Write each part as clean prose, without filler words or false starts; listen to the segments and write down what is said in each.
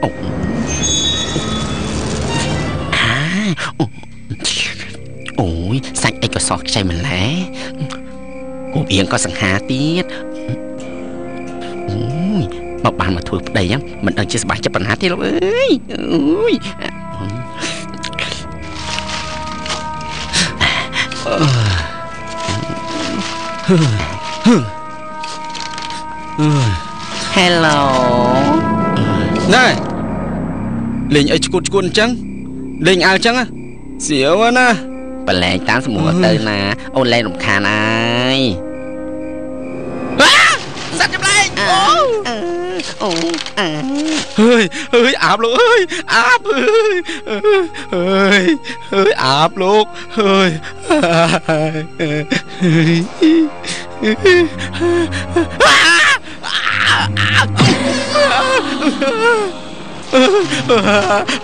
អូយសាច់អីក៏សោះខ្ចីម្ល៉េះអូបៀងក៏សង្ហាទៀតអូយមកបានមកធ្វើប្តីមិនដឹងជាសប្បាយចិត្តប៉ុណ្ណាទេលោកអើយអូយHello ណែលេងអីឈួតអញ្ចឹងលេងអើអញ្ចឹងសៀវណាបលែងតាមស្មួតទៅណាអូនលែងរំខានហើយសត្វចម្លែកអូអើយអាបលោកអើយអាបអើយអាបលោកអើយ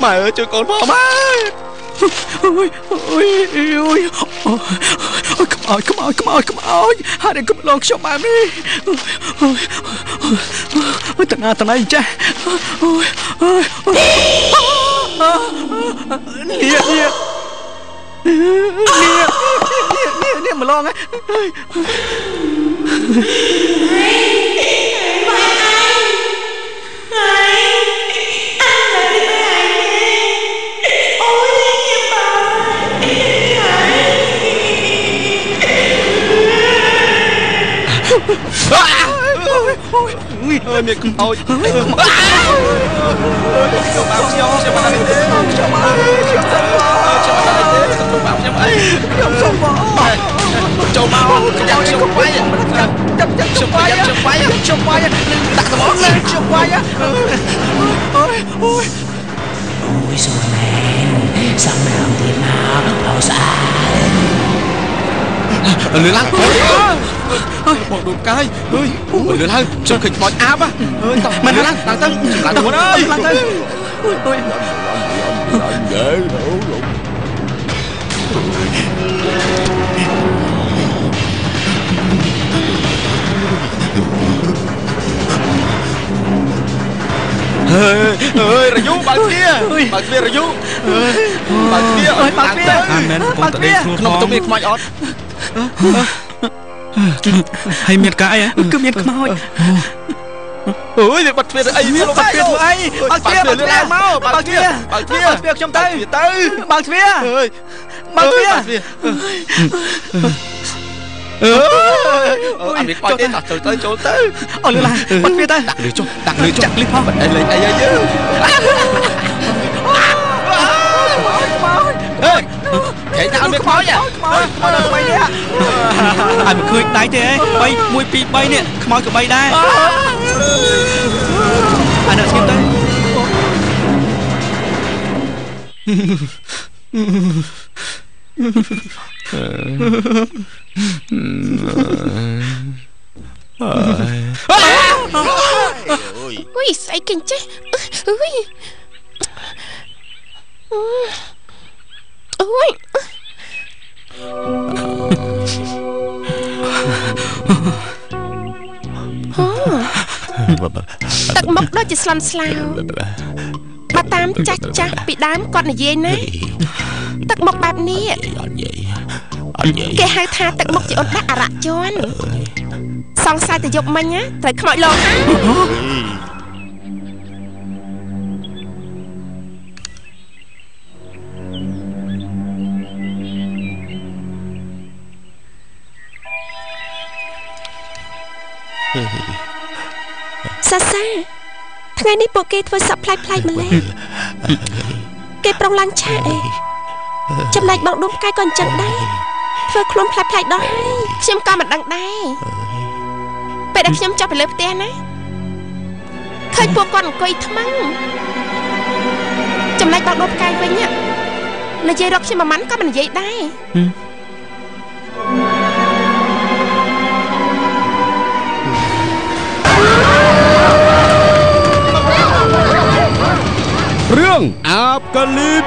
ម៉ែអើយជួយកូនផងម៉ែអូយខ្មោចហើយកុំឡងខ្ញុំបែបនេះអូយតណាចានេះមកឡងមានខ្មោចខ្ញុំមកខ្ញុំសុំបងចូលមកខ្ញុំវាយខ្ញុំវាយដាក់ត្បូងlênខ្ញុំវាយអូយសួរមែនសំរងទៀតមកអូស្អាតលឿនឡើងបងដូនកាយអើយលឿនឡើងខ្ញុំឃើញខ្មោចអាបអើយតោះមិនឡើងទៅឡើងទៅមុនអើយឡើងទៅអើយរយូបើកទ្វាររយូបើកទ្វាអាមែនបងតដេកក្នុងបន្ទប់មានខ្មោចអត់ហើយមានកាយគឺមានខ្មោចអូយបាត់ទ្វារអីមានបាត់ទ្វារអីបើកទ្វារមកបើកទ្វារខ្ញុំទៅបើកទ្វារអត់មានខ្មោចទេចូលទៅអូលឺឡាបាត់ទ្វារទៅដាក់លឺចុះចាក់លឺផងមិនលេងអីយើងហេតែអត់មានខ្មោចដល់3នេះអត់មិនឃើញដៃទេ3 1 2 3នេះខ្មោចក៏3ដែរអានេះស្គីបទៅអូយស្អីគេចេះអូយទឹកមុខដូចជាស្លន់ស្លោបើតាមចាស់ពីដើមគាត់និយាយណាទឹកមុខបែបនេះគេហៅថាទឹកមុខជាអ៊ុនដាក់អរៈជន់សង្ស័យតែយប់មិញណាត្រូវខ្មោចលោកសាថ្ងៃនេះពួកគេធ្វើសពផ្លែម្លេះគេប្រុងឡើងឆាអីចំណែកបងដុំកាយក៏អញ្ចឹងដែរធ្វើខ្លួនផ្លែដល់ហើយខ្ញុំក៏មិនដឹងដែរពេលដែលខ្ញុំចាប់ទៅលើផ្ទះណាឃើញពួកគាត់អង្គុយថ្មឹងចំណែកបងដុំកាយវិញនិយាយរកខ្ញុំមួយម៉ាន់ក៏មិននិយាយដែររឿងអាបកាលីប